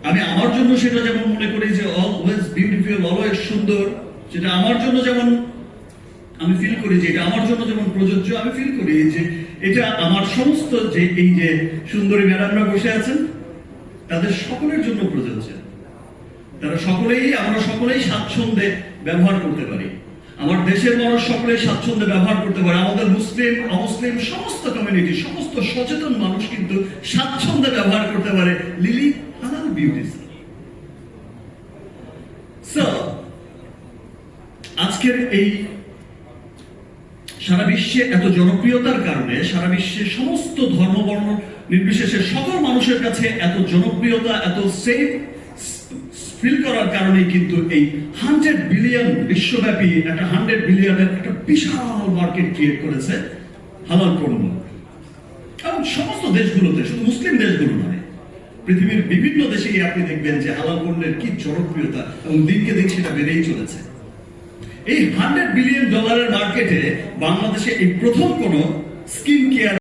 আমি আমার জন্য সেটা যেমন মনে করি যে অলওয়েজ বিউটিফুল, অলওয়েজ সুন্দর, যেটা আমার জন্য যেমন আমি ফিল করি যে এটা আমার জন্য যেমন প্রযোজ্য, আমি ফিল করি যে এটা আমার সমস্ত যে এই যে সুন্দরী ম্যাডামরা বসে আছেন তাদের সকলের জন্য প্রযোজ্য। তারা সকলেই, আমরা সকলেই স্বাচ্ছন্দ্যে ব্যবহার করতে পারি। আমার দেশের মানুষ সকলেই স্বাচ্ছন্দ্যে ব্যবহার করতে পারে। আমাদের মুসলিম অমুসলিম সমস্ত কমিউনিটি, সমস্ত সচেতন মানুষ কিন্তু স্বাচ্ছন্দ্যে ব্যবহার করতে পারে লিলি হালাল বিউটিস। সো আজকের এই সারা বিশ্বে এত জনপ্রিয়তার কারণে, সারা বিশ্বের সমস্ত ধর্ম বর্ণ নির্বিশেষে সকল মানুষের কাছে এত জনপ্রিয়তা, এত সেফ ফিল করার কারণে কিন্তু এই 100 বিলিয়ন বিশ্বব্যাপী একটা 100 বিলিয়নের একটা বিশাল মার্কেট ক্রিয়েট করেছে হালাল পণ্য। এবং সমস্ত দেশগুলোতে, শুধু মুসলিম দেশগুলো নয়, পৃথিবীর বিভিন্ন দেশেই আপনি দেখবেন যে হালাল পণ্যের কি জনপ্রিয়তা, এবং দিনকে দিন সেটা বেড়েই চলেছে। এই $100 বিলিয়ন মার্কেটে বাংলাদেশে এই প্রথম কোন স্কিন কেয়ার